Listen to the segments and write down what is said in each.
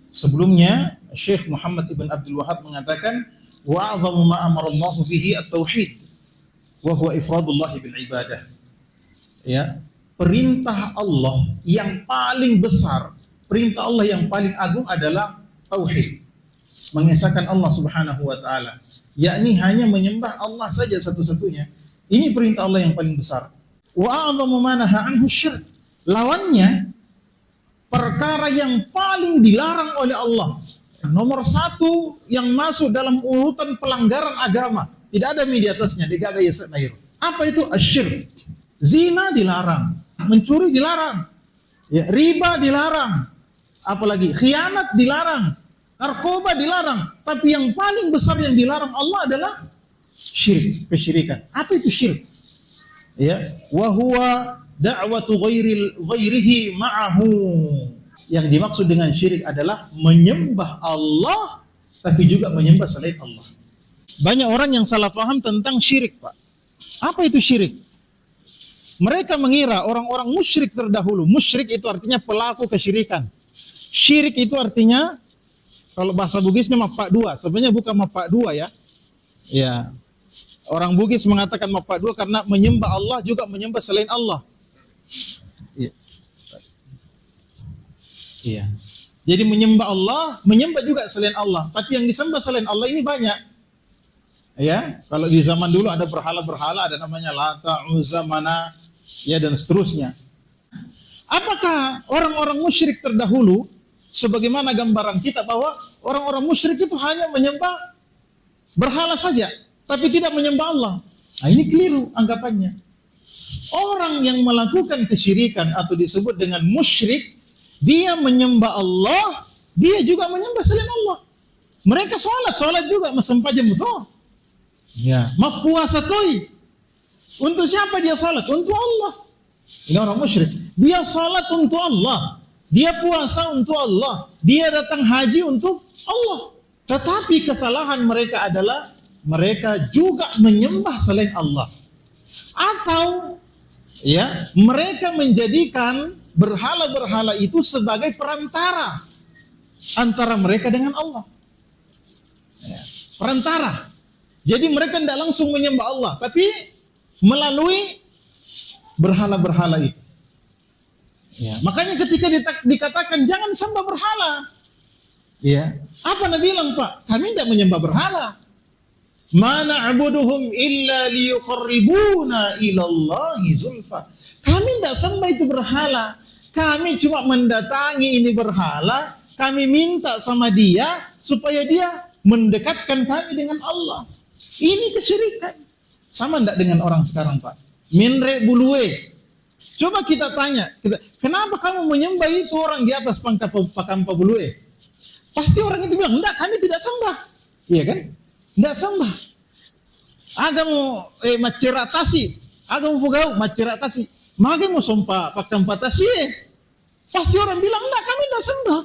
Sebelumnya Syekh Muhammad Ibn Abdul Wahhab mengatakan wa a'zamu ma amarallahu bihi at-tauhid wa huwa ifradullah bil ibadah. Ya, perintah Allah yang paling besar, perintah Allah yang paling agung adalah tauhid. Mengesahkan Allah Subhanahu wa taala, yakni hanya menyembah Allah saja satu-satunya. Ini perintah Allah yang paling besar. Wa a'zamu ma nahaa anhu syirk. Lawannya perkara yang paling dilarang oleh Allah. Nomor satu yang masuk dalam urutan pelanggaran agama. Tidak ada di atasnya, digagai senair. Apa itu? Asyirk. Zina dilarang, mencuri dilarang, ya, riba dilarang, apalagi khianat dilarang, narkoba dilarang. Tapi yang paling besar yang dilarang Allah adalah syirik, kesyirikan. Apa itu syirik? Ya, wa huwa da'watu ghairihi ma'ahu. Yang dimaksud dengan syirik adalah menyembah Allah tapi juga menyembah selain Allah. Banyak orang yang salah paham tentang syirik, Pak. Apa itu syirik? Mereka mengira orang-orang musyrik terdahulu. Musyrik itu artinya pelaku kesyirikan. Syirik itu artinya, kalau bahasa Bugisnya mapak dua. Sebenarnya bukan mapak dua ya. Ya. Orang Bugis mengatakan mapak dua karena menyembah Allah juga menyembah selain Allah. Iya. Iya. Jadi menyembah Allah, menyembah juga selain Allah. Tapi yang disembah selain Allah ini banyak. Ya, kalau di zaman dulu ada berhala-berhala, ada namanya Lata, Uzza, Mana, ya dan seterusnya. Apakah orang-orang musyrik terdahulu, sebagaimana gambaran kita bahwa orang-orang musyrik itu hanya menyembah berhala saja, tapi tidak menyembah Allah? Nah, ini keliru anggapannya. Orang yang melakukan kesyirikan atau disebut dengan musyrik, dia menyembah Allah, dia juga menyembah selain Allah. Mereka sholat juga sempat jam itu. Ya, mak puasa toy. Untuk siapa dia salat? Untuk Allah. Ini orang musyrik. Dia salat untuk Allah. Dia puasa untuk Allah. Dia datang haji untuk Allah. Tetapi kesalahan mereka adalah mereka juga menyembah selain Allah. Atau ya, mereka menjadikan berhala-berhala itu sebagai perantara antara mereka dengan Allah. Ya, perantara. Jadi mereka tidak langsung menyembah Allah, tapi melalui berhala-berhala itu. Ya, makanya ketika dikatakan jangan sembah berhala, ya, apa Nabi bilang, Pak? Kami tidak menyembah berhala. Ma na'buduhum illa liyuqarribuna ilallahi zulfa. Kami tidak sembah itu berhala. Kami cuma mendatangi ini berhala, kami minta sama dia supaya dia mendekatkan kami dengan Allah. Ini kesyirikan. Sama enggak dengan orang sekarang, Pak? Minre bulue. Coba kita tanya, kenapa kamu menyembah itu orang di atas pakampa bulue? Pasti orang itu bilang, enggak, kami tidak sembah. Iya kan? Enggak sembah. Agamu maceratasi, agamu fugau maceratasi. Magamu sompa pakampa tasie. Pasti orang bilang, enggak, kami tidak sembah.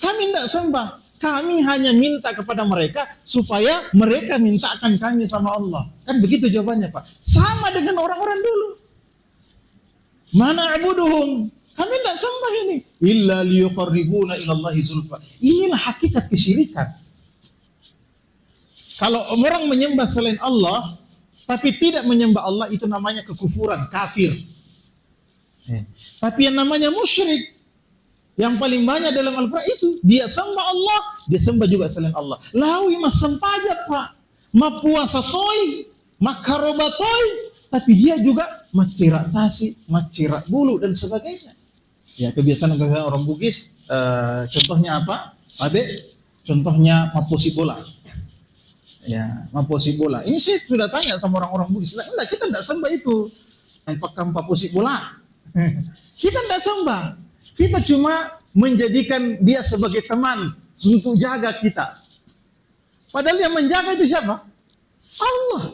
Kami tidak sembah. Kami hanya minta kepada mereka supaya mereka mintakan kami sama Allah. Kan begitu jawabannya, Pak. Sama dengan orang-orang dulu. Mana abuduhum? Kami tidak sembah ini. Illa liyuqarribuna ilallahi zulfa. Inilah hakikat kesyirikan. Kalau orang menyembah selain Allah, tapi tidak menyembah Allah, itu namanya kekufuran, kafir. Tapi yang namanya musyrik, yang paling banyak dalam Al-Quran itu, dia sembah Allah, dia sembah juga selain Allah. Lawi mas sempaja, Pak. Ma puasa toy, makaroba toy, tapi dia juga macirak tasi, macirak bulu dan sebagainya. Ya, kebiasaan orang Bugis, contohnya apa? Abe, contohnya maposi bola. Ya, maposi bola. Ini saya sudah tanya sama orang-orang Bugis. Enggak, kita tidak sembah itu. Yang pakam maposi bola. Kita tidak sembah. Kita cuma menjadikan dia sebagai teman untuk jaga kita. Padahal yang menjaga itu siapa? Allah.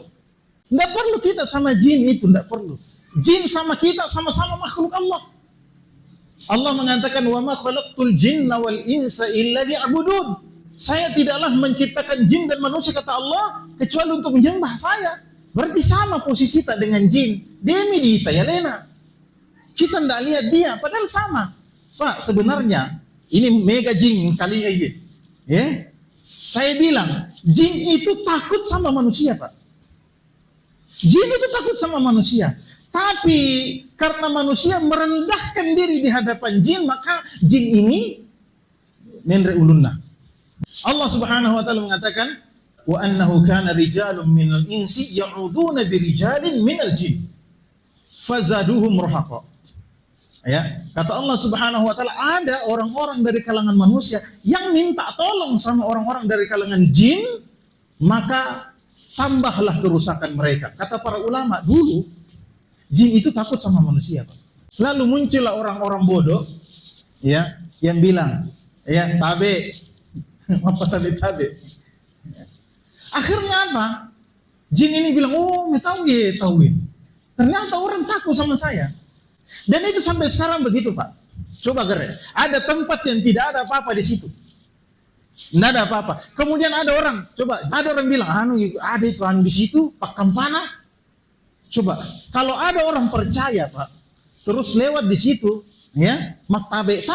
Tidak perlu kita sama jin itu, tidak perlu. Jin sama kita sama-sama makhluk Allah. Allah mengatakan, wa ma khalaqtul jinna wal insa illa liya'budun. Saya tidaklah menciptakan jin dan manusia, kata Allah, kecuali untuk menyembah saya. Berarti sama posisi kita dengan jin. Demi dita ya lena. Kita tidak lihat dia, padahal sama. Pak, sebenarnya Ini mega jin kali ini. Ya. Saya bilang, jin itu takut sama manusia, Pak. Jin itu takut sama manusia. Tapi karena manusia merendahkan diri di hadapan jin, maka jin ini menre ulunna. Allah Subhanahu wa taala mengatakan, wa annahu kana rijalun minal insi ya'uduna birijalin minal jin fazaduhum rahaqa. Ya, kata Allah Subhanahu wa taala, ada orang-orang dari kalangan manusia yang minta tolong sama orang-orang dari kalangan jin, maka tambahlah kerusakan mereka. Kata para ulama, dulu jin itu takut sama manusia, Pak. Lalu muncullah orang-orang bodoh, ya, yang bilang, ya, tabe, apa tabe. Akhirnya apa? Jin ini bilang, oh, tahu. Ternyata orang takut sama saya. Dan itu sampai sekarang begitu, Pak. Coba gerak. Ada tempat yang tidak ada apa-apa di situ. Tidak ada apa-apa. Kemudian ada orang bilang, ada itu di situ, Pak Kampana. Coba, kalau ada orang percaya, Pak, terus lewat di situ, ya, mak tabe,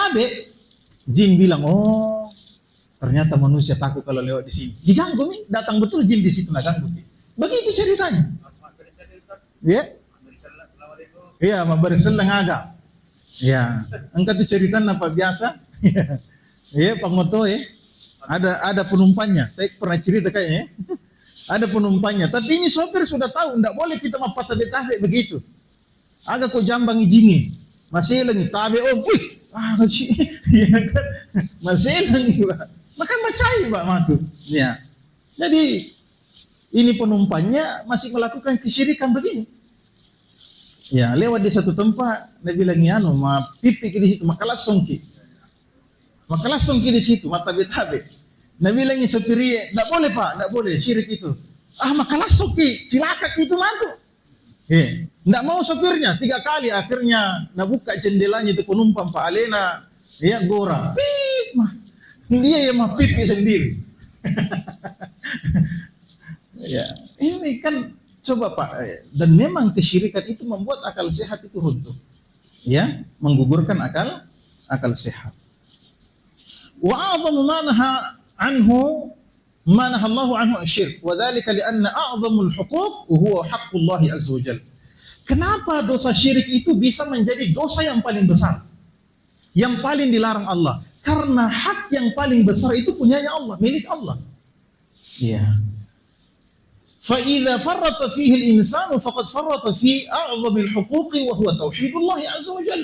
jin bilang, oh, ternyata manusia takut kalau lewat di sini. Diganggu nih, datang betul jin di situ, nggak ganggu. Begitu ceritanya. Ya. Iya, berselang agak. Ya, engkau tuh cerita apa biasa? Iya, Pak Moto ya. Ada penumpangnya. Saya pernah cerita kayaknya. Ada penumpangnya. Tapi ini sopir sudah tahu, enggak boleh kita mapatabe-tabe begitu. Agak kok jambang ijingi. Masih lagi tabe wih. Iya kan? Masih lagi, Pak. Makan bacai, Pak Matu. Ya. Jadi ini penumpangnya masih melakukan kesyirikan begini. Ya, lewat di satu tempat, dia bilang, pipi di situ, maka langsung ki di situ, mata betabe. Dia bilang, sopiri, tidak boleh, Pak, tidak boleh, syirik itu. Maka langsung ki, silakak itu mantu. Tidak mau sopirnya, 3 kali, akhirnya, buka jendelanya itu penumpang, Pak Alena, ya, gora, pip, dia yang pipi sendiri. Ya, ini kan, coba Pak, dan memang kesyirikan itu membuat akal sehat itu runtuh. Ya, menggugurkan akal sehat. Wa a'zamu ma naha anhu ma nahallahu anhu asyirk, wa dzalika li'anna a'zamul huquq huwa haqqullah azza wajalla. Kenapa dosa syirik itu bisa menjadi dosa yang paling besar? Yang paling dilarang Allah. Karena hak yang paling besar itu punyanya Allah, milik Allah. Iya. فَإِذَا فَرَّطَ فِيهِ الْإِنسَانُ فَقَدْ فَرَّطَ فِي أَعْظَمِ الْحُقُوقِ وَهُوَ تَوْحِيدُ اللَّهِ عَزَّ وَجَلَّ.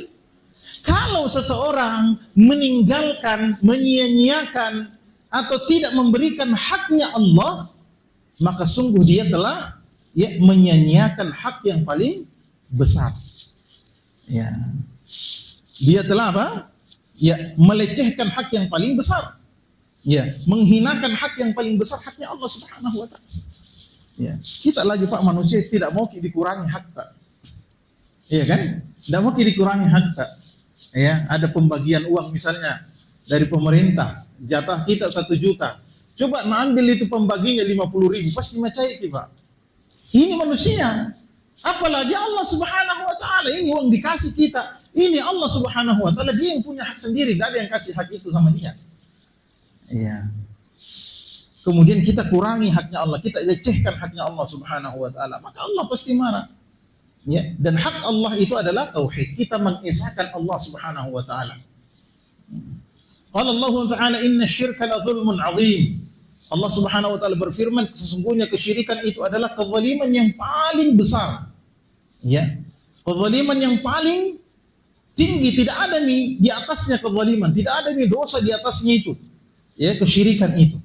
Kalau seseorang meninggalkan, menyia-nyiakan atau tidak memberikan haknya Allah, maka sungguh dia telah menyia-nyiakan hak yang paling besar. Ya. Dia telah apa? Ya, melecehkan hak yang paling besar. Ya, menghinakan hak yang paling besar, haknya Allah Subhanahu wa taala. Ya, kita lagi Pak manusia tidak mau dikurangi hakta. Iya kan? Tidak mau dikurangi hakta. Ya, ada pembagian uang misalnya dari pemerintah, jatah kita 1 juta. Coba ambil itu pembaginya 50.000, pasti macai Pak. Ini manusia. Apalagi Allah Subhanahu wa taala, ini uang dikasih kita. Ini Allah Subhanahu wa taala, dia yang punya hak sendiri, tidak ada yang kasih hak itu sama dia. Iya. Kemudian kita kurangi haknya Allah, kita lecehkan haknya Allah Subhanahu wa taala, maka Allah pasti marah. Ya, dan hak Allah itu adalah tauhid. Kita mengesahkan Allah Subhanahu wa taala. Qala Allah Ta'ala, inna syirka la zulmun azim. Allah Subhanahu wa taala berfirman, sesungguhnya kesyirikan itu adalah kezaliman yang paling besar. Ya. Kezaliman yang paling tinggi, tidak ada nih di atasnya kezaliman, tidak ada nih dosa di atasnya itu. Ya, kesyirikan itu.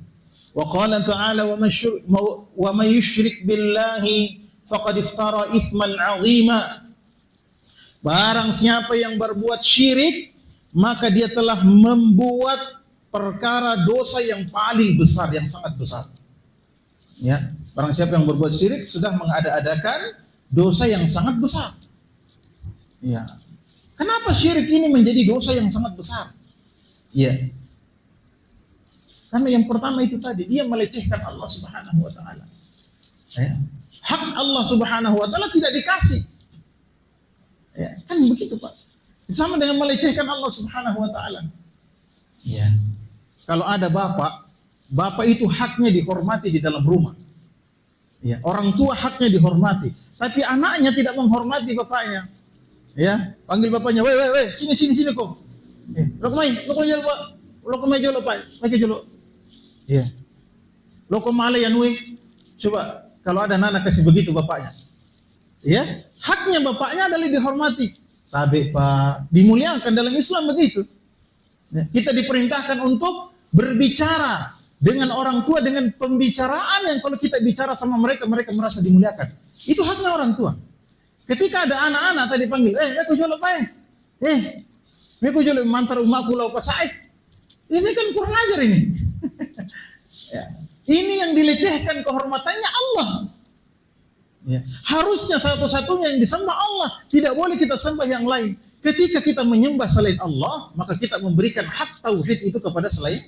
Wa qala ta'ala wa may yusyrik billahi faqad iftara itsman 'azima. Barang siapa yang berbuat syirik, maka dia telah membuat perkara dosa yang paling besar, yang sangat besar. Ya, barang siapa yang berbuat syirik sudah mengada-adakan dosa yang sangat besar. Ya. Kenapa syirik ini menjadi dosa yang sangat besar? Ya. Karena yang pertama itu tadi, dia melecehkan Allah Subhanahu wa taala. Ya. Hak Allah Subhanahu wa taala tidak dikasih. Ya, kan begitu, Pak. Sama dengan melecehkan Allah Subhanahu wa taala. kalau ada bapak itu haknya dihormati di dalam rumah. Ya, orang tua haknya dihormati, tapi anaknya tidak menghormati bapaknya. Ya, panggil bapaknya, weh, sini kok. Lo kemai Pak. Lo kemai jolo Pak. Pakai jolo. Ya. Lo kemale ya nuwe. Coba kalau ada anak kasih begitu bapaknya. Ya, haknya bapaknya adalah dihormati. Tabe Pak, dimuliakan dalam Islam begitu. Ya, kita diperintahkan untuk berbicara dengan orang tua dengan pembicaraan yang kalau kita bicara sama mereka merasa dimuliakan. Itu haknya orang tua. Ketika ada anak-anak tadi panggil, aku jolo Pak. Aku jolo mantar umaku lau pasaik. Ini kan kurang ajar ini. Ya. Ini yang dilecehkan kehormatannya Allah. Ya. Harusnya satu-satunya yang disembah Allah. Tidak boleh kita sembah yang lain. Ketika kita menyembah selain Allah, maka kita memberikan hak tauhid itu kepada selain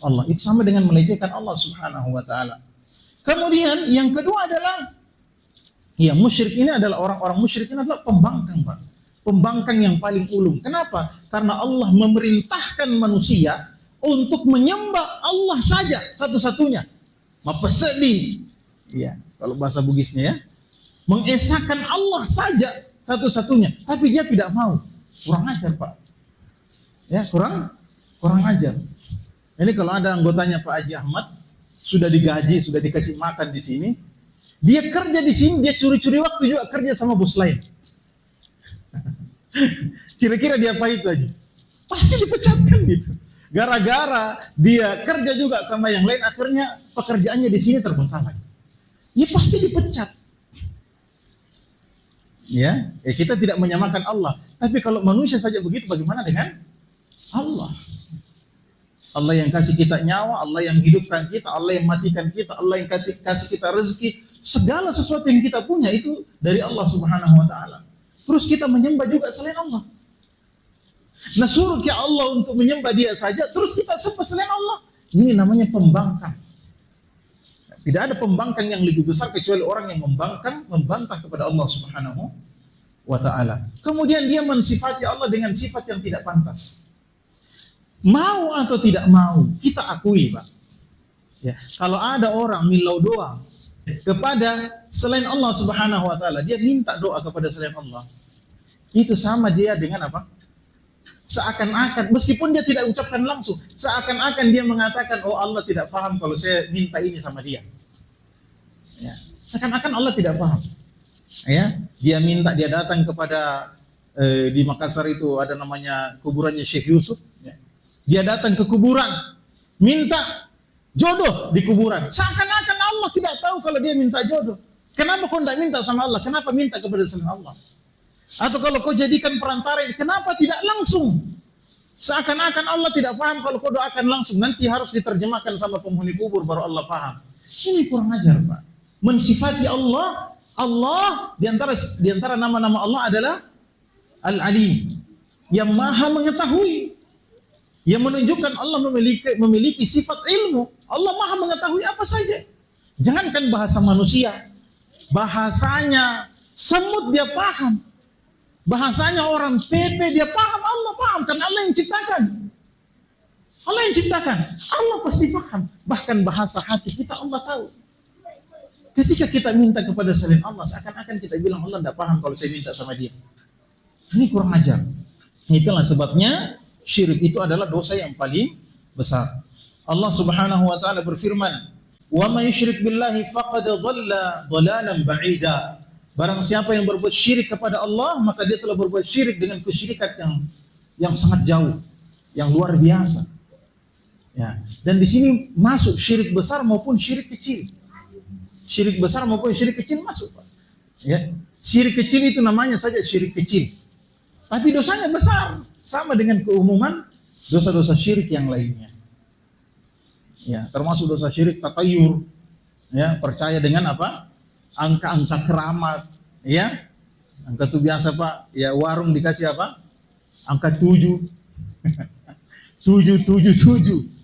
Allah. Itu sama dengan melecehkan Allah Subhanahu wa taala. Kemudian yang kedua adalah musyrik ini adalah orang-orang musyrik ini adalah pembangkang, Pak. Pembangkang yang paling ulung. Kenapa? Karena Allah memerintahkan manusia untuk menyembah Allah saja satu-satunya. Mapesedi. Ya, kalau bahasa Bugisnya ya. Mengesahkan Allah saja satu-satunya, tapi dia tidak mau. Kurang ajar, Pak. Ya, kurang ajar. Ini kalau ada anggotanya Pak Haji Ahmad sudah digaji, sudah dikasih makan di sini, dia kerja di sini, dia curi-curi waktu juga kerja sama bos lain. Kira-kira dia apa itu aja? Pasti dipecatkan gitu. Gara-gara dia kerja juga sama yang lain, akhirnya pekerjaannya di sini terbengkalai. Ya pasti dipecat. Ya, kita tidak menyamakan Allah. Tapi kalau manusia saja begitu, bagaimana dengan Allah? Allah yang kasih kita nyawa, Allah yang hidupkan kita, Allah yang matikan kita, Allah yang kasih kita rezeki. Segala sesuatu yang kita punya itu dari Allah Subhanahu wa taala. Terus kita menyembah juga selain Allah. Nah, suruh ke Allah untuk menyembah dia saja, terus kita sembah selain Allah. Ini namanya pembangkang. Tidak ada pembangkang yang lebih besar kecuali orang yang membantah kepada Allah Subhanahu wa taala. Kemudian dia mensifati Allah dengan sifat yang tidak pantas. Mau atau tidak mau, kita akui, Pak. Ya, kalau ada orang milau doa kepada selain Allah Subhanahu wa taala, dia minta doa kepada selain Allah. Itu sama dia dengan apa? Seakan-akan, meskipun dia tidak ucapkan langsung, seakan-akan dia mengatakan, oh Allah tidak paham kalau saya minta ini sama dia. Ya. Seakan-akan Allah tidak paham. Ya, dia minta, dia datang kepada di Makassar itu ada namanya kuburannya Syekh Yusuf. Ya. Dia datang ke kuburan, minta jodoh di kuburan. Seakan-akan Allah tidak tahu kalau dia minta jodoh. Kenapa kau tidak minta sama Allah? Kenapa minta kepada selain Allah? Atau kalau kau jadikan perantara, kenapa tidak langsung? Seakan-akan Allah tidak paham kalau kau doakan langsung. Nanti harus diterjemahkan sama penghuni kubur baru Allah paham. Ini kurang ajar, Pak. Mensifati Allah, Allah di antara nama-nama Allah adalah Al-Alim, yang Maha mengetahui, yang menunjukkan Allah memiliki sifat ilmu. Allah Maha mengetahui apa saja. Jangankan bahasa manusia, bahasanya semut dia paham, bahasanya orang pepe dia paham, Allah paham, karena Allah yang ciptakan. Allah yang ciptakan, Allah pasti paham. Bahkan bahasa hati kita Allah tahu. Ketika kita minta kepada selain Allah, seakan-akan kita bilang Allah tidak paham kalau saya minta sama dia. Ini kurang ajar. Itulah sebabnya syirik itu adalah dosa yang paling besar. Allah Subhanahu wa taala berfirman, "Wa may yusyrik billahi faqad dhalla dhalalan ba'ida." Barang siapa yang berbuat syirik kepada Allah, maka dia telah berbuat syirik dengan kesyirikan yang sangat jauh, yang luar biasa. Ya, dan di sini masuk syirik besar maupun syirik kecil. Syirik besar maupun syirik kecil masuk, Pak. Ya, syirik kecil itu namanya saja syirik kecil. Tapi dosanya besar, sama dengan keumuman dosa-dosa syirik yang lainnya. Ya, termasuk dosa syirik tatayur. Ya, percaya dengan apa? Angka-angka keramat, ya. Angka itu biasa, Pak. Ya, warung dikasih apa? Angka 7. 777.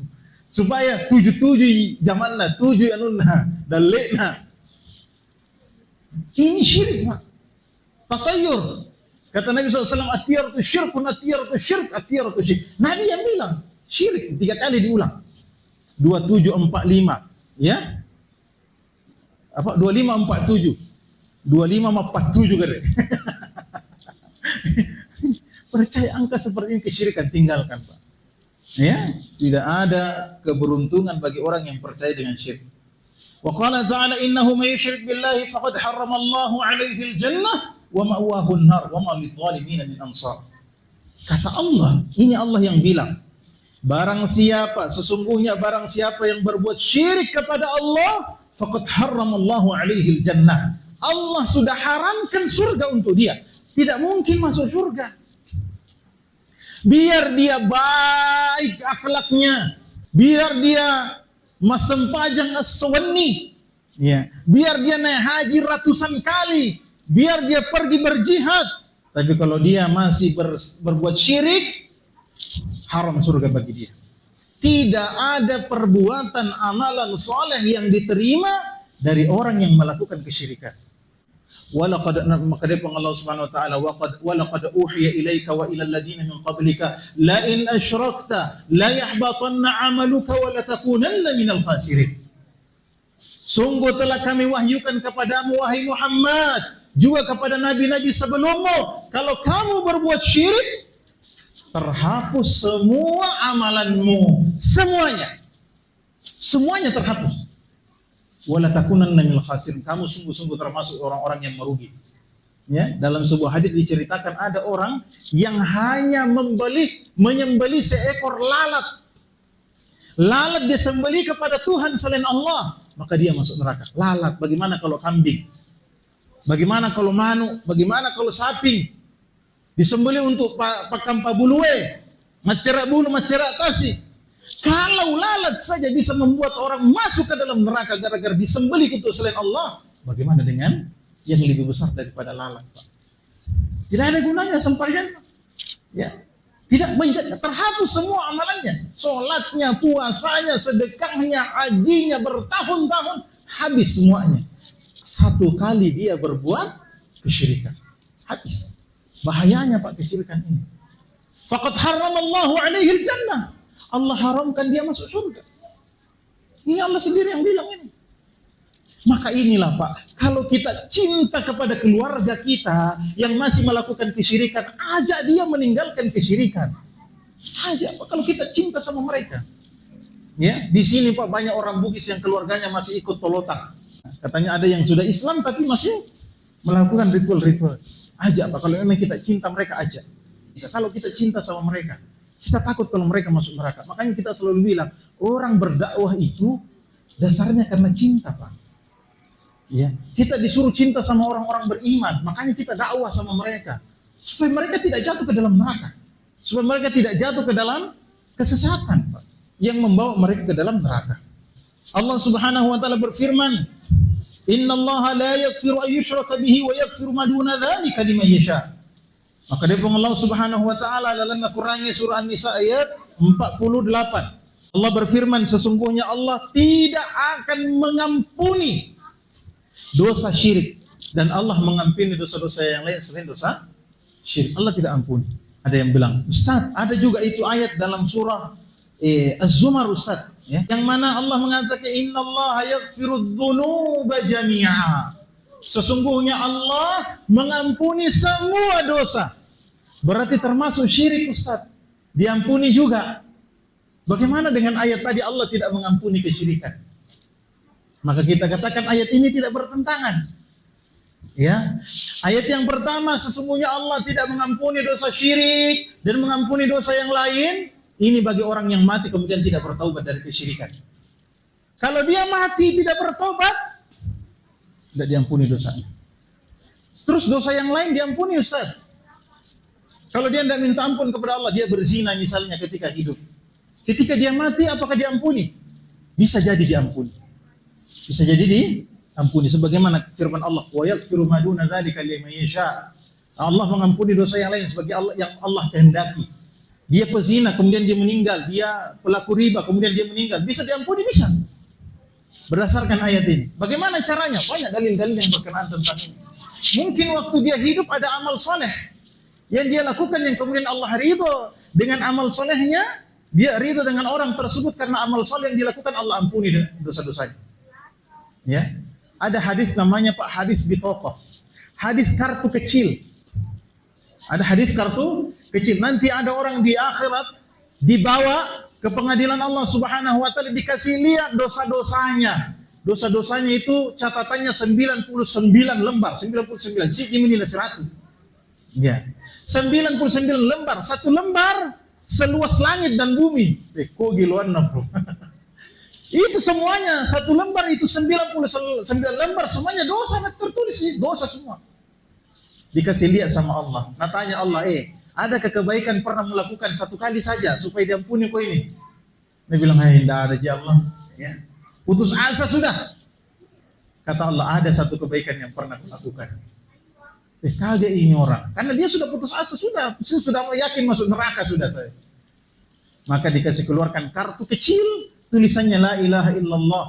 Supaya 77 zamanna, 7 anunna, dan lekna. Ini syirik, Pak. Tatayur. Kata Nabi SAW, atiyaratu syirkun, atiyaratu syirk, atiyaratu syirk. Nabi yang bilang, syirik 3 kali diulang. 2745, ya. Apa 2547. 2547 kan. Percaya angka seperti ini kesyirikan, tinggalkan, Pak. Ya, tidak ada keberuntungan bagi orang yang percaya dengan syirik. Wa qala ta'ala innahu may yusyrik billahi faqad harramallahu 'alaihi al-jannah wa ma'wahu an-nar wa ma lidh-dhalimin min ansar. Kata Allah, ini Allah yang bilang, sesungguhnya barang siapa yang berbuat syirik kepada Allah, faqad harramallahu 'alaihi al-jannah. Allah sudah haramkan surga untuk dia. Tidak mungkin masuk surga. Biar dia baik akhlaknya, biar dia masempajang as-suwanni, ya, biar dia naik haji ratusan kali, biar dia pergi berjihad, tapi kalau dia masih berbuat syirik, haram surga bagi dia. Tidak ada perbuatan amalan soleh yang diterima dari orang yang melakukan kesyirikan. Walaqad Allah Subhanahu wa taala walaqad uhiya ilaika wa ilal ladzina min qablika la in asyrakta la yahbatanna 'amaluka wa la takunanna minal khasirin. Sungguh telah kami wahyukan kepadamu wahai Muhammad, juga kepada nabi-nabi sebelummu, kalau kamu berbuat syirik, terhapus semua amalanmu, semuanya terhapus. Wala takunanna minal khasirin, kamu sungguh-sungguh termasuk orang-orang yang merugi. Ya, dalam sebuah hadis diceritakan ada orang yang hanya menyembelih seekor lalat. Lalat disembelih kepada Tuhan selain Allah, maka dia masuk neraka. Lalat, bagaimana kalau kambing? Bagaimana kalau manu? Bagaimana kalau sapi? Disembelih untuk pakam pabuluwe, macerak bulu, macerak tasi. Kalau lalat saja bisa membuat orang masuk ke dalam neraka gara-gara disembelih untuk selain Allah, bagaimana dengan yang lebih besar daripada lalat, Pak? Tidak ada gunanya sembahyang. Ya. Tidak terhapus semua amalannya. Salatnya, puasanya, sedekahnya, hajinya bertahun-tahun habis semuanya. Satu kali dia berbuat kesyirikan, habis. Bahayanya, Pak, kesyirikan ini. Faqad harramallahu 'alaihi al-jannah. Allah haramkan dia masuk surga. Ini Allah sendiri yang bilang ini. Maka inilah, Pak, kalau kita cinta kepada keluarga kita yang masih melakukan kesyirikan, ajak dia meninggalkan kesyirikan. Ajak, Pak, kalau kita cinta sama mereka. Ya, di sini, Pak, banyak orang Bugis yang keluarganya masih ikut tolotak. Katanya ada yang sudah Islam tapi masih melakukan ritual-ritual. Ajak, Pak, kalau memang kita cinta mereka, ajak. Bisa, kalau kita cinta sama mereka, kita takut kalau mereka masuk neraka. Makanya kita selalu bilang, orang berdakwah itu dasarnya karena cinta, Pak. Ya, kita disuruh cinta sama orang-orang beriman, makanya kita dakwah sama mereka supaya mereka tidak jatuh ke dalam neraka, supaya mereka tidak jatuh ke dalam kesesatan, Pak, yang membawa mereka ke dalam neraka. Allah Subhanahu wa taala berfirman, "Innallaha la yaghfiru an yushraka bihi wa yaghfiru ma duna dzalika liman yasha." Maka dia Allah Subhanahu wa taala dalam Al-Qur'an surah An-Nisa ayat 48. Allah berfirman, sesungguhnya Allah tidak akan mengampuni dosa syirik, dan Allah mengampuni dosa-dosa yang lain selain dosa syirik. Allah tidak ampuni. Ada yang bilang, Ustaz, ada juga itu ayat dalam surah Az-Zumar, Ustaz, ya, yang mana Allah mengatakan innallaha yaghfirudz dzunuba jami'a. Sesungguhnya Allah mengampuni semua dosa. Berarti termasuk syirik, Ustaz, diampuni juga. Bagaimana dengan ayat tadi Allah tidak mengampuni kesyirikan? Maka kita katakan ayat ini tidak bertentangan. Ya, ayat yang pertama, sesungguhnya Allah tidak mengampuni dosa syirik dan mengampuni dosa yang lain. Ini bagi orang yang mati kemudian tidak bertaubat dari kesyirikan. Kalau dia mati tidak bertobat, tidak diampuni dosanya. Terus dosa yang lain diampuni, Ustaz. Kalau dia tidak minta ampun kepada Allah, dia berzina misalnya ketika hidup. Ketika dia mati, apakah diampuni? Bisa jadi diampuni. Bisa jadi diampuni. Sebagaimana firman Allah, wa yaghfiru ma duna dzalika liman yasha. Allah mengampuni dosa yang lain sebagai Allah yang Allah kehendaki. Dia pezina, kemudian dia meninggal. Dia pelaku riba, kemudian dia meninggal. Bisa diampuni, bisa. Berdasarkan ayat ini. Bagaimana caranya? Banyak dalil-dalil yang berkenaan tentang ini. Mungkin waktu dia hidup ada amal soleh yang dia lakukan yang kemudian Allah ridho dengan amal solehnya, Dia ridho dengan orang tersebut karena amal soleh yang dilakukan Allah ampuni dosa-dosanya. Ya, ada hadis namanya Pak hadis bitokoh, hadis kartu kecil. Ada hadis kartu kecil. Nanti ada orang di akhirat dibawa ke pengadilan Allah Subhanahu wa taala, dikasih lihat dosa-dosanya. Dosa-dosanya itu catatannya 99 lembar, 99 siji minila 100. Ya. 99 lembar, satu lembar seluas langit dan bumi. Kok giluan bro. Itu semuanya, satu lembar itu 99 lembar, semuanya dosa tertulis, dosa semua. Dikasih lihat sama Allah. Nah tanya Allah, adakah kebaikan pernah melakukan satu kali saja supaya diampuni kau ini? Dia bilang, tidak ada ya Allah. Ya. Putus asa sudah. Kata Allah, ada satu kebaikan yang pernah kulakukan. Kagak ini orang. Karena dia sudah putus asa, sudah yakin masuk neraka sudah saya. Maka dikasih keluarkan kartu kecil, tulisannya la ilaha illallah.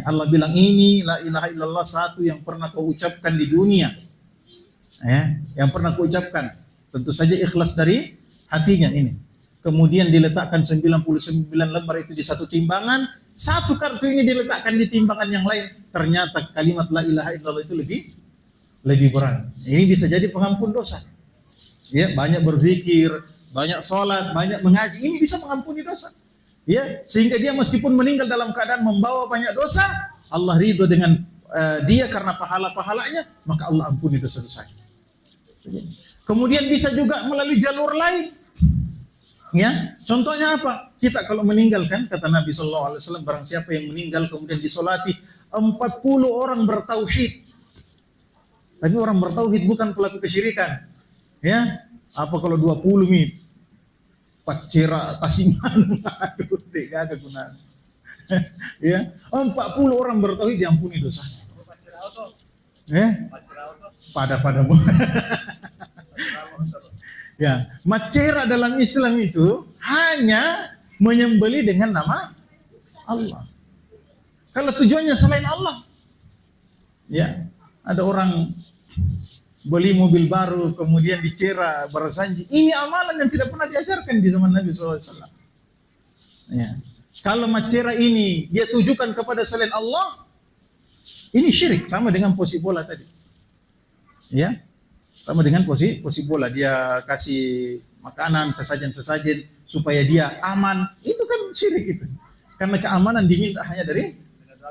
Allah bilang ini la ilaha illallah satu yang pernah kau ucapkan di dunia. Yang pernah kau ucapkan. Tentu saja ikhlas dari hatinya ini. Kemudian diletakkan 99 lembar itu di satu timbangan. Satu kartu ini diletakkan di timbangan yang lain. Ternyata kalimat la ilaha illallah itu lebih berat. Ini bisa jadi pengampun dosa. Ya, banyak berzikir, banyak sholat, banyak mengaji, ini bisa mengampuni dosa. Ya, sehingga dia meskipun meninggal dalam keadaan membawa banyak dosa, Allah ridho dengan dia karena pahala-pahalanya, maka Allah ampuni dosa-dosanya. Kemudian bisa juga melalui jalur lain. Ya, contohnya apa? Kita kalau meninggalkan, kata Nabi SAW, barang siapa yang meninggal kemudian disolati 40 orang bertauhid. Tapi orang bertauhid bukan pelaku kesyirikan. Ya, apa kalau 20 nih? Pacera Tasingan. Aduh, enggak kegunaan. Ya, 40 orang bertauhid diampuni dosanya. Pada ya, macera dalam Islam itu hanya menyembelih dengan nama Allah. Kalau tujuannya selain Allah, ya, ada orang beli mobil baru kemudian dicera bersanji. Ini amalan yang tidak pernah diajarkan di zaman Nabi SAW. Ya. Kalau macera ini dia tujukan kepada selain Allah, ini syirik, sama dengan posisi bola tadi. Ya, sama dengan posisi bola. Dia kasih makanan sesajen supaya dia aman. Itu kan syirik itu. Karena keamanan diminta hanya dari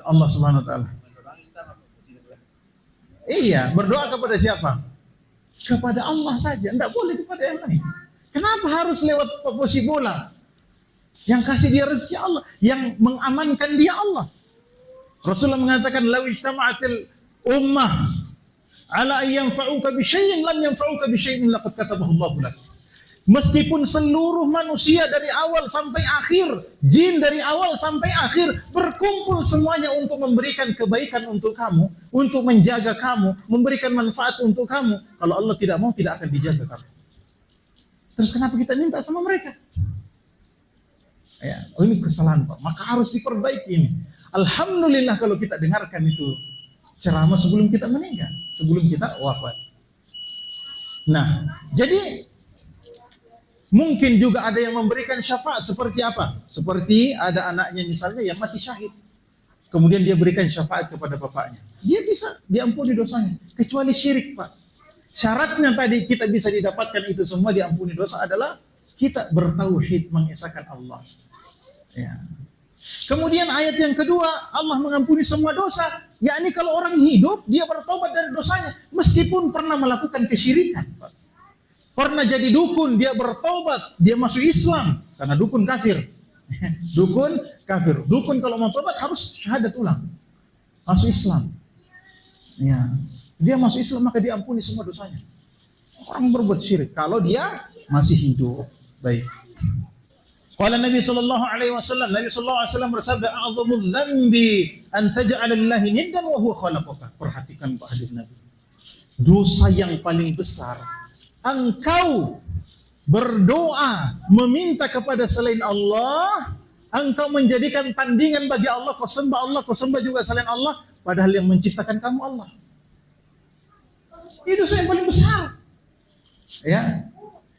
Allah Subhanahu Wa Taala. Iya, berdoa kepada siapa? Kepada Allah saja, tidak boleh kepada yang lain. Kenapa harus lewat posisi bola? Yang kasih dia rezeki Allah, yang mengamankan dia Allah. Rasulullah mengatakan, "Law ijtama'atil ummah ala yanfa'uka bi syai'in lam yanfa'uka bi syai'in laqad katabahu Allah lak." Meskipun seluruh manusia dari awal sampai akhir, jin dari awal sampai akhir berkumpul semuanya untuk memberikan kebaikan untuk kamu, untuk menjaga kamu, memberikan manfaat untuk kamu. Kalau Allah tidak mau, tidak akan dijaga kamu. Terus kenapa kita minta sama mereka? Ya, ini kesalahan Pak, maka harus diperbaiki ini. Alhamdulillah kalau kita dengarkan itu ceramah sebelum kita meninggal, sebelum kita wafat. Nah, jadi mungkin juga ada yang memberikan syafaat seperti apa? Seperti ada anaknya misalnya yang mati syahid. Kemudian dia berikan syafaat kepada bapaknya. Dia bisa diampuni dosanya. Kecuali syirik Pak. Syaratnya tadi kita bisa didapatkan itu semua diampuni dosa adalah kita bertauhid mengesahkan Allah. Ya. Kemudian ayat yang kedua, Allah mengampuni semua dosa. Yakni kalau orang hidup, dia bertobat dari dosanya. Meskipun pernah melakukan kesyirikan Pak. Pernah jadi dukun, dia bertobat, dia masuk Islam. Karena dukun kafir. Dukun kafir. Dukun kalau mau tobat harus syahadat ulang. Masuk Islam. Ya. Dia masuk Islam maka diampuni semua dosanya. Orang berbuat syirik kalau dia masih hidup. Baik. Qala Nabi sallallahu alaihi wasallam, Nabi sallallahu alaihi wasallam bersabda, "A'dhamul dzambi an taj'ala lillahi niddan wa huwa khalaqaka." Perhatikan Pak hadis Nabi. Dosa yang paling besar engkau berdoa meminta kepada selain Allah, engkau menjadikan tandingan bagi Allah, kau sembah juga selain Allah, padahal yang menciptakan kamu Allah. Itu dosa yang paling besar. Ya.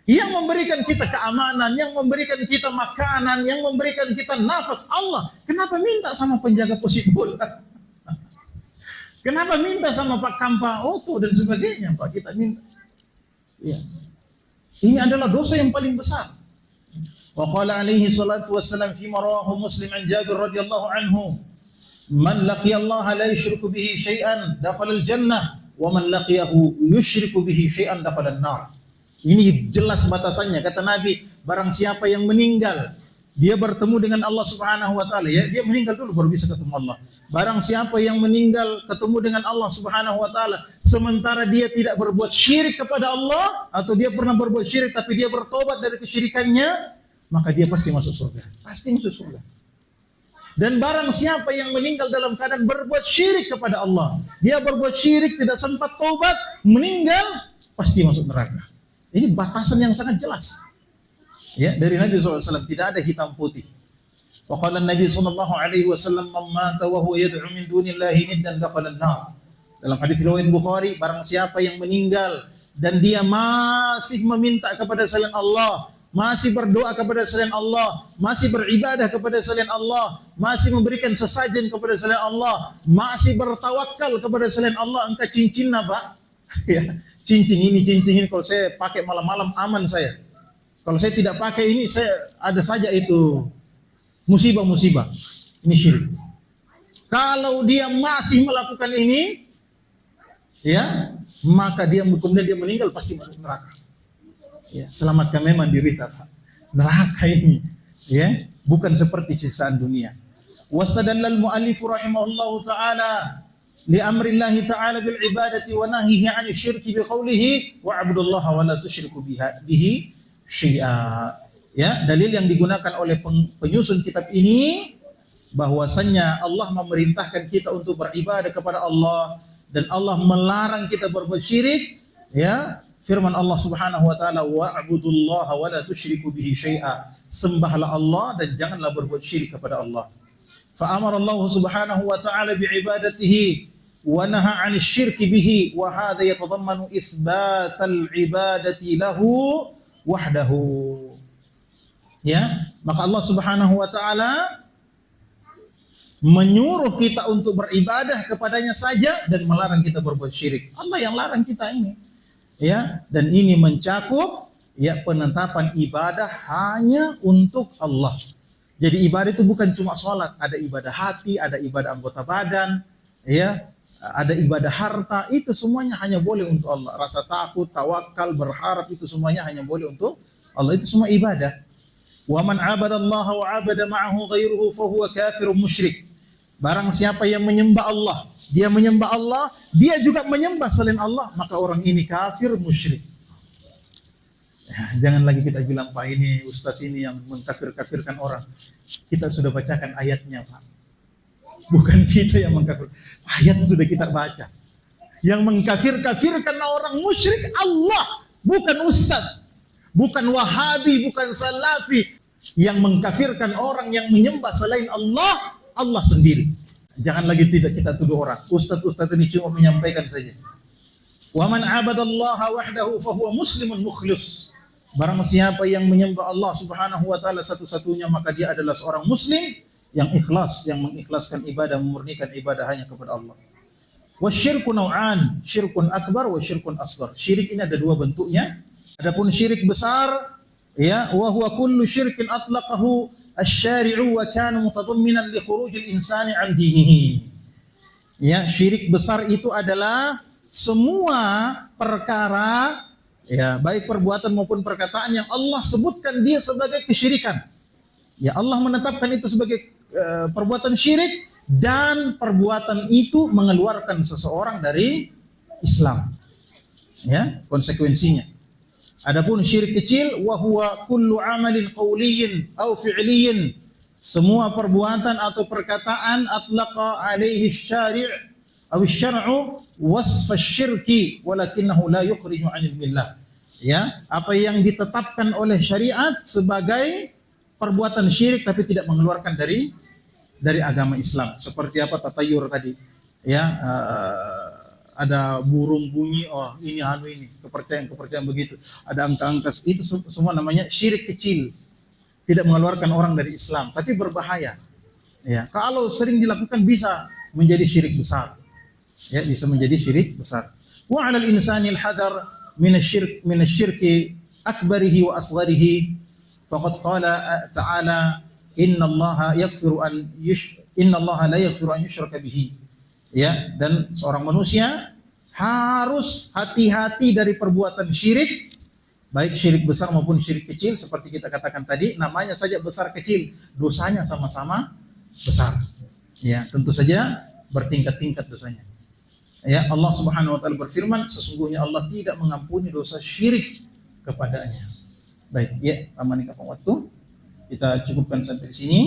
Yang memberikan kita keamanan, yang memberikan kita makanan, yang memberikan kita nafas, Allah. Kenapa minta sama penjaga pos bola? Kenapa minta sama Pak Kampa Oto dan sebagainya, Pak? Kita minta. Ya. Ini adalah dosa yang paling besar. Wa qala alaihi salatu wassalam fi rawahu Muslim an Jabir radhiyallahu anhu, "Man laqiya Allah la yusyriku bihi syai'an dakhala al-jannah, wa man laqiyahu yusyriku bihi syai'an dakhala an-nar." Ini jelas batasannya. Kata Nabi, barang siapa yang meninggal, dia bertemu dengan Allah Subhanahu wa taala, ya, dia meninggal dulu baru bisa ketemu Allah. Barang siapa yang meninggal ketemu dengan Allah Subhanahu wa taala sementara dia tidak berbuat syirik kepada Allah, atau dia pernah berbuat syirik tapi dia bertobat dari kesyirikannya, maka dia pasti masuk surga. Pasti masuk surga. Dan barang siapa yang meninggal dalam keadaan berbuat syirik kepada Allah, dia berbuat syirik, tidak sempat tobat, meninggal, pasti masuk neraka. Ini batasan yang sangat jelas. Ya, dari Nabi SAW tidak ada hitam putih. Wa qala Nabi SAW, "Man mata wa huwa yad'u min dunillahi niddan dakhala an-nar." Dalam hadis riwayat Bukhari, barang siapa yang meninggal dan dia masih meminta kepada selain Allah, masih berdoa kepada selain Allah, masih beribadah kepada selain Allah, masih memberikan sesajen kepada selain Allah, masih bertawakal kepada selain Allah, engkau cincin apa? Ya, cincin ini kalau saya pakai malam-malam aman saya. Kalau saya tidak pakai ini, saya ada saja itu musibah-musibah. Ini syirik. Kalau dia masih melakukan ini, ya, maka dia kemudian dia meninggal pasti masuk neraka. Ya, selamatkan memang diri kita. Neraka ini, ya, bukan seperti siksaan dunia. Wastadallal mu'allif rahimahullahu taala li amrillahi ta'ala bil ibadati wa nahyihi 'anil syirki bi qawlihi wa 'budullaha wa la tusyriku bihi syai'a. Ya, dalil yang digunakan oleh penyusun kitab ini bahwasannya Allah memerintahkan kita untuk beribadah kepada Allah dan Allah melarang kita berbuat syirik. Ya, firman Allah Subhanahu wa taala, wa'budullaha wa la tusyriku bihi syai'a. Sembahlah Allah dan janganlah berbuat syirik kepada Allah. Fa amara Allah Subhanahu wa taala bi ibadatihi wa naha 'anil syirki bihi wa hadha yatadammanu itsbatal ibadati lahu wahdahu. Ya, maka Allah Subhanahu wa taala menyuruh kita untuk beribadah kepadanya saja dan melarang kita berbuat syirik. Allah yang larang kita ini. Ya, dan ini mencakup ya penetapan ibadah hanya untuk Allah. Jadi ibadah itu bukan cuma sholat, ada ibadah hati, ada ibadah anggota badan, ya, ada ibadah harta, itu semuanya hanya boleh untuk Allah. Rasa takut, tawakal, berharap, itu semuanya hanya boleh untuk Allah. Itu semua ibadah. Wa man 'abadallaha wa 'abada ma'ahu ghairuhu fa huwa kafirun musyrik. Barang siapa yang menyembah Allah, dia menyembah Allah, dia juga menyembah selain Allah, maka orang ini kafir musyrik. Ya, jangan lagi kita bilang, Pak, ini ustaz ini yang mengkafir-kafirkan orang. Kita sudah bacakan ayatnya, Pak. Bukan kita yang mengkafir. Ayat sudah kita baca. Yang mengkafir-kafirkan orang musyrik Allah, bukan ustaz, bukan wahabi, bukan salafi. Yang mengkafirkan orang yang menyembah selain Allah, Allah sendiri. Jangan lagi tidak kita tuduh orang. Ustaz-ustaz ini cuma menyampaikan saja. Wa man 'abadallaha wahdahu fa huwa muslimun mukhlis. Barang siapa yang menyembah Allah Subhanahu wa taala satu-satunya, maka dia adalah seorang muslim yang ikhlas, yang mengikhlaskan ibadah, memurnikan ibadah hanya kepada Allah. Wasyirku nau'an, syirkun akbar wa syirkun asghar. Syirik ini ada dua bentuknya. Adapun syirik besar, ya, wa huwa kullu syirkin atlaqahu asy-syari'u wa kana mutadamminan li khurujil insani 'an dinihi. Ya, syirik besar itu adalah semua perkara, ya, baik perbuatan maupun perkataan yang Allah sebutkan dia sebagai kesyirikan. Ya, Allah menetapkan itu sebagai perbuatan syirik dan perbuatan itu mengeluarkan seseorang dari Islam. Ya, konsekuensinya. Adapun syirik kecil, wa huwa kullu amalin qawliyin aw fi'liyin. Semua perbuatan atau perkataan atlaqa alaihi syari' aw syar'u wasf asy-syirki walakinahu la yukhriju 'anil millah. Ya, apa yang ditetapkan oleh syariat sebagai perbuatan syirik tapi tidak mengeluarkan dari agama Islam. Seperti apa tatayur tadi. Ya, ada burung bunyi, oh ini kepercayaan begitu. Ada angka-angka, itu semua namanya syirik kecil. Tidak mengeluarkan orang dari Islam, tapi berbahaya. Ya, kalau sering dilakukan bisa menjadi syirik besar. Ya, bisa menjadi syirik besar. Wa 'alal insani al-hadar minasyirki akbarihi wa asgharihi. Faqad qala ta'ala innallaha la yaghfiru an yushraka bihi. Ya, dan seorang manusia harus hati-hati dari perbuatan syirik, baik syirik besar maupun syirik kecil. Seperti kita katakan tadi, namanya saja besar kecil, dosanya sama-sama besar. Ya, tentu saja bertingkat-tingkat dosanya. Ya, Allah Subhanahu wa taala berfirman, sesungguhnya Allah tidak mengampuni dosa syirik kepadanya. Baik, ya, aman waktu. Kita cukupkan sampai di sini.